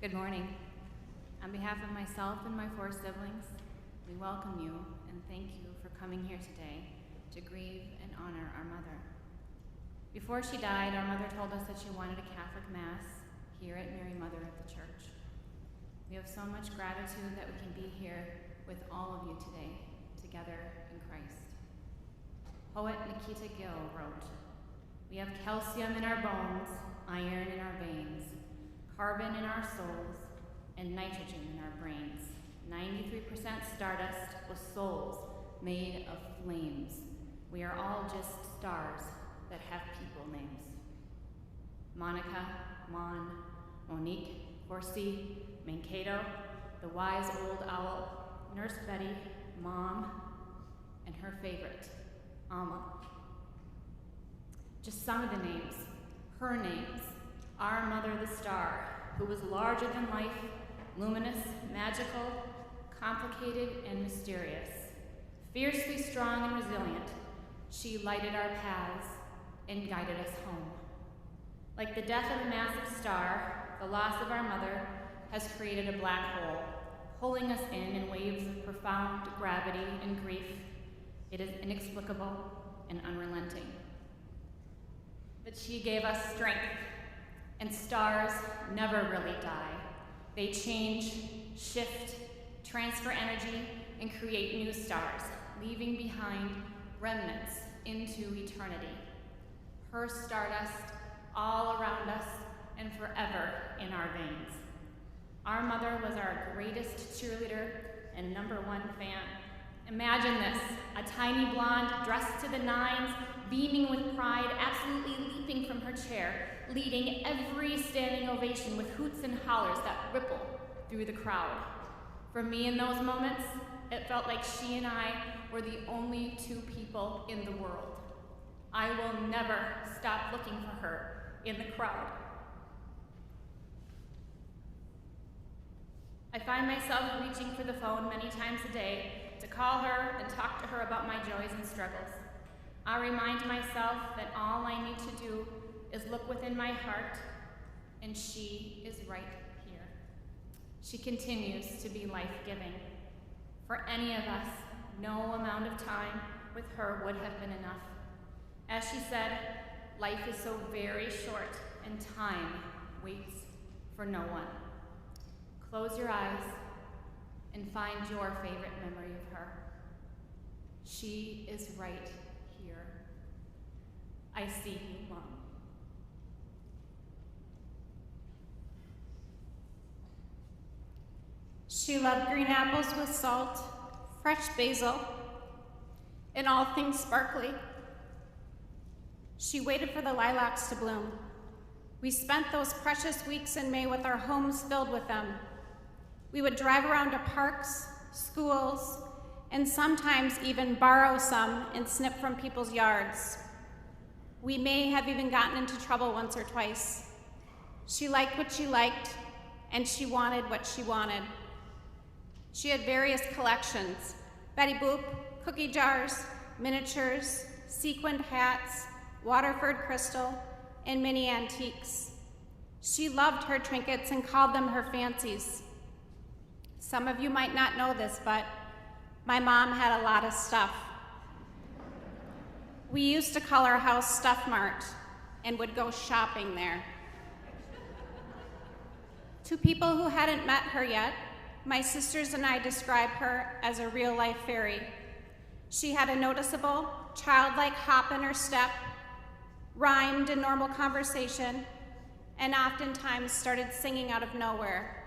Good morning. On behalf of myself and my 4 siblings, we welcome you and thank you for coming here today to grieve and honor our mother. Before she died, our mother told us that she wanted a Catholic Mass here at Mary Mother of the Church. We have so much gratitude that we can be here with all of you today, together in Christ. Poet Nikita Gill wrote, "We have calcium in our bones, iron in our veins, carbon in our souls, and nitrogen in our brains. 93% stardust with souls made of flames. We are all just stars that have people names." Monica, Mon, Monique, Horsey, Mankato, the wise old owl, Nurse Betty, Mom, and her favorite, Alma. Just some of the names, her names. Our mother, the star, who was larger than life, luminous, magical, complicated, and mysterious. Fiercely strong and resilient, she lighted our paths and guided us home. Like the death of a massive star, the loss of our mother has created a black hole, pulling us in waves of profound gravity and grief. It is inexplicable and unrelenting. But she gave us strength, and stars never really die. They change, shift, transfer energy, and create new stars, leaving behind remnants into eternity. Her stardust all around us and forever in our veins. Our mother was our greatest cheerleader and #1 fan. Imagine this, a tiny blonde dressed to the nines, beaming with pride, absolutely leaping from her chair, leading every standing ovation with hoots and hollers that ripple through the crowd. For me in those moments, it felt like she and I were the only 2 people in the world. I will never stop looking for her in the crowd. I find myself reaching for the phone many times a day to call her and talk to her about my joys and struggles. I remind myself that all I need to do is look within my heart, and she is right here. She continues to be life-giving. For any of us, no amount of time with her would have been enough. As she said, life is so very short, and time waits for no one. Close your eyes and find your favorite memory of her. She is right here. I see you, Mom. She loved green apples with salt, fresh basil, and all things sparkly. She waited for the lilacs to bloom. We spent those precious weeks in May with our homes filled with them. We would drive around to parks, schools, and sometimes even borrow some and snip from people's yards. We may have even gotten into trouble once or twice. She liked what she liked, and she wanted what she wanted. She had various collections: Betty Boop, cookie jars, miniatures, sequined hats, Waterford crystal, and mini antiques. She loved her trinkets and called them her fancies. Some of you might not know this, but my mom had a lot of stuff. We used to call our house Stuff Mart and would go shopping there. To people who hadn't met her yet, my sisters and I describe her as a real-life fairy. She had a noticeable, childlike hop in her step, rhymed in normal conversation, and oftentimes started singing out of nowhere.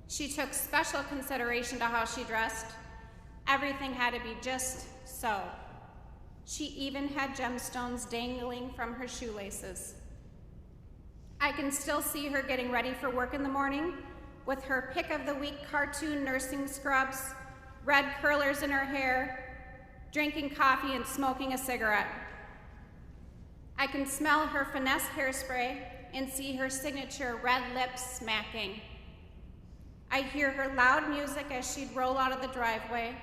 She took special consideration to how she dressed. Everything had to be just so. She even had gemstones dangling from her shoelaces. I can still see her getting ready for work in the morning with her pick-of-the-week cartoon nursing scrubs, red curlers in her hair, drinking coffee and smoking a cigarette. I can smell her finesse hairspray and see her signature red lips smacking. I hear her loud music as she'd roll out of the driveway.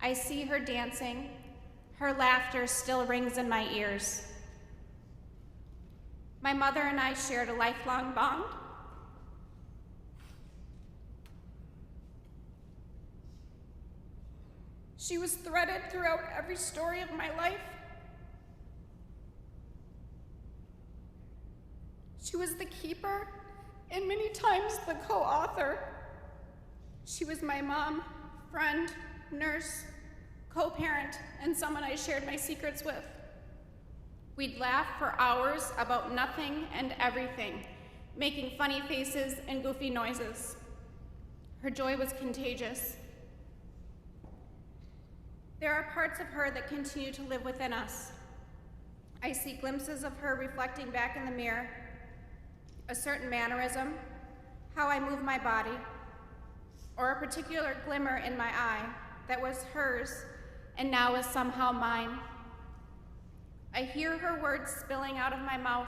I see her dancing. Her laughter still rings in my ears. My mother and I shared a lifelong bond. She was threaded throughout every story of my life. She was the keeper and many times the co-author. She was my mom, friend, nurse, co-parent, and someone I shared my secrets with. We'd laugh for hours about nothing and everything, making funny faces and goofy noises. Her joy was contagious. There are parts of her that continue to live within us. I see glimpses of her reflecting back in the mirror, a certain mannerism, how I move my body, or a particular glimmer in my eye that was hers and now is somehow mine. I hear her words spilling out of my mouth.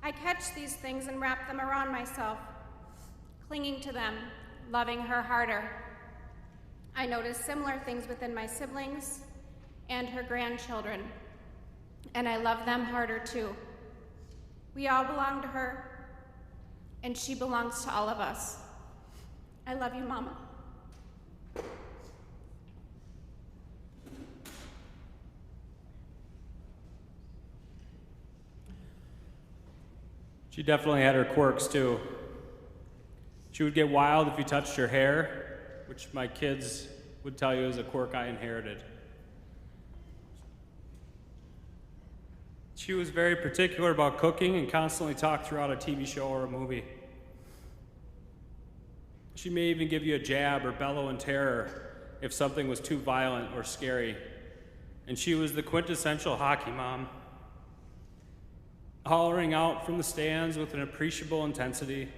I catch these things and wrap them around myself, clinging to them, loving her harder. I notice similar things within my siblings and her grandchildren, and I love them harder too. We all belong to her, and she belongs to all of us. I love you, Mama. She definitely had her quirks too. She would get wild if you touched her hair, which my kids would tell you is a quirk I inherited. She was very particular about cooking and constantly talked throughout a TV show or a movie. She may even give you a jab or bellow in terror if something was too violent or scary. And she was the quintessential hockey mom, hollering out from the stands with an appreciable intensity.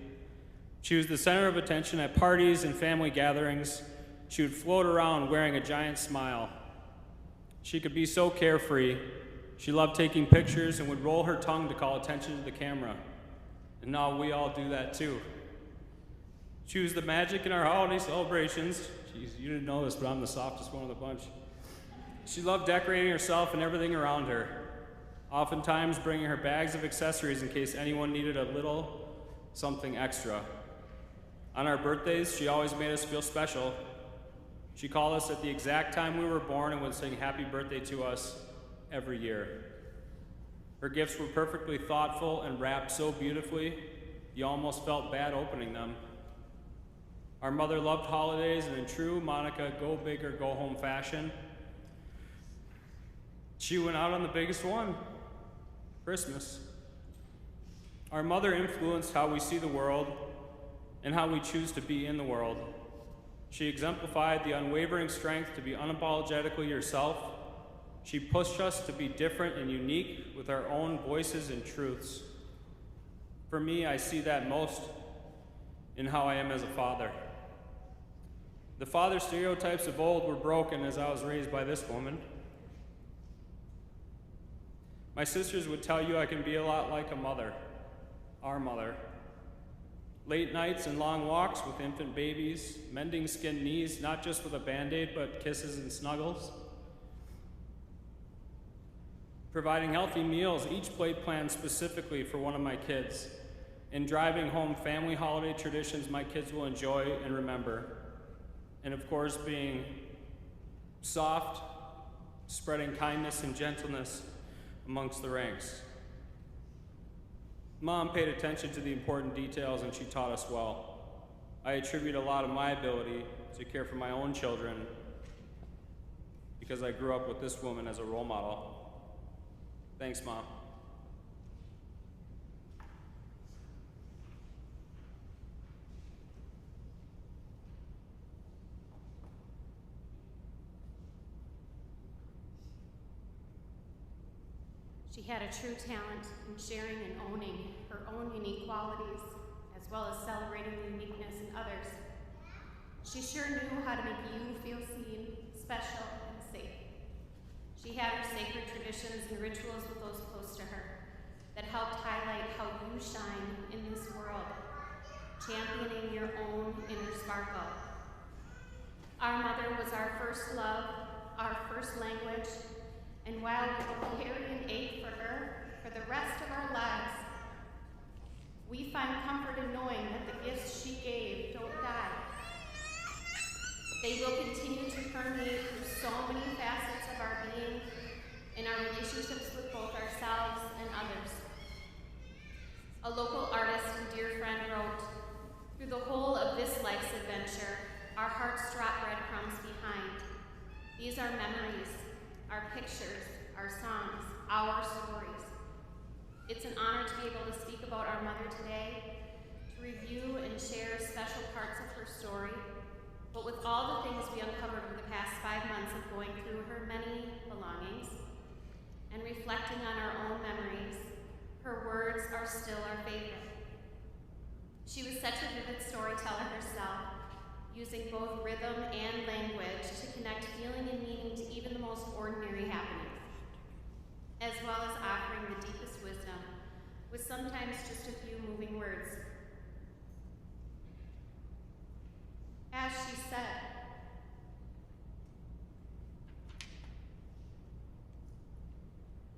She was the center of attention at parties and family gatherings. She would float around wearing a giant smile. She could be so carefree. She loved taking pictures and would roll her tongue to call attention to the camera. And now we all do that too. She was the magic in our holiday celebrations. Jeez, you didn't know this, but I'm the softest one of the bunch. She loved decorating herself and everything around her, oftentimes bringing her bags of accessories in case anyone needed a little something extra. On our birthdays, she always made us feel special. She called us at the exact time we were born and would sing happy birthday to us every year. Her gifts were perfectly thoughtful and wrapped so beautifully, you almost felt bad opening them. Our mother loved holidays, and in true Monica go big or go home fashion, she went out on the biggest one, Christmas. Our mother influenced how we see the world and how we choose to be in the world. She exemplified the unwavering strength to be unapologetically yourself. She pushed us to be different and unique with our own voices and truths. For me, I see that most in how I am as a father. The father stereotypes of old were broken as I was raised by this woman. My sisters would tell you I can be a lot like a mother, our mother. Late nights and long walks with infant babies, mending skinned knees, not just with a Band-Aid, but kisses and snuggles. Providing healthy meals, each plate planned specifically for one of my kids, and driving home family holiday traditions my kids will enjoy and remember. And of course, being soft, spreading kindness and gentleness amongst the ranks. Mom paid attention to the important details and she taught us well. I attribute a lot of my ability to care for my own children because I grew up with this woman as a role model. Thanks, Mom. She had a true talent in sharing and owning her own unique qualities, as well as celebrating the uniqueness in others. She sure knew how to make you feel seen, special, and safe. She had her sacred traditions and rituals with those close to her that helped highlight how you shine in this world, championing your own inner sparkle. Our mother was our first love, our first language, and while we will carry an ache for her for the rest of our lives, we find comfort in knowing that the gifts she gave don't die. They will continue to permeate through so many facets of our being in our relationships with both ourselves and others. A local artist and dear friend wrote, "Through the whole of this life's adventure, our hearts drop breadcrumbs behind. These are memories, our pictures, our songs, our stories. It's an honor to be able to speak about our mother today, to review and share special parts of her story. But with all the things we uncovered over the past 5 months of going through her many belongings and reflecting on our own memories, her words are still our favorite. She was such a vivid storyteller herself, using both rhythm and language to connect feeling and meaning to even the most ordinary happenings, as well as offering the deepest wisdom with sometimes just a few moving words. As she said,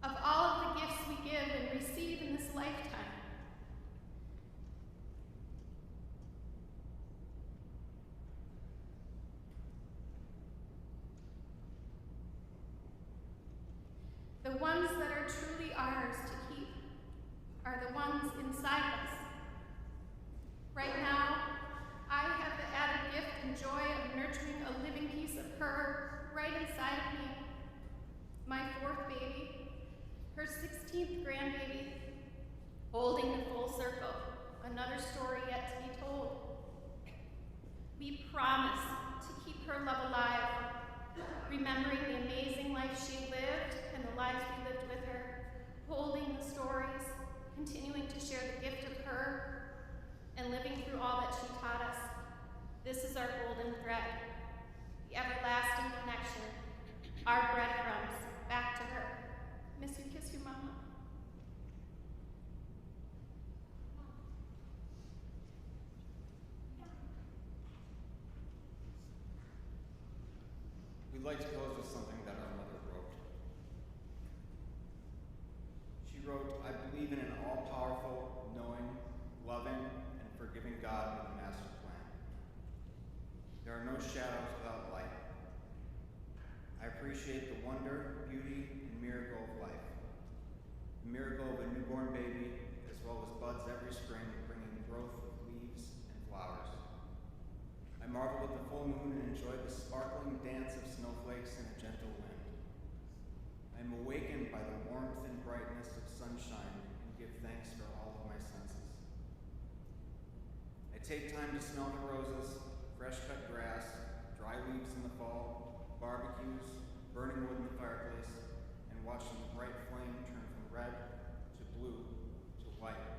"Of all of the gifts we give and receive in this lifetime, the ones that are truly ours to keep are the ones inside us. Right now, I have the added gift and joy of nurturing a living piece of her right inside of me. My 4th baby, her 16th grandbaby, holding the full circle, another story yet to be told. We promise to keep her love alive, remembering the amazing life she lived and the lives we lived with her, holding the stories, continuing to share the gift of her, and living through all that she taught us. This is our golden thread, the everlasting connection, our breadcrumbs back to her. Miss you, kiss you, Mama." We'd like to close with something that our mother wrote. She wrote, "I believe in an all-powerful, knowing, loving, and forgiving God with a master plan. There are no shadows without light. I appreciate the wonder, beauty, and miracle of life. The miracle of a newborn baby, as well as buds every spring, bringing growth of leaves and flowers. I marvel at the full moon and enjoy the sparkling dance of snowflakes in a gentle wind. I am awakened by the warmth and brightness of sunshine and give thanks for all of my senses. I take time to smell the roses, fresh cut grass, dry leaves in the fall, barbecues, burning wood in the fireplace, and watching the bright flame turn from red to blue to white.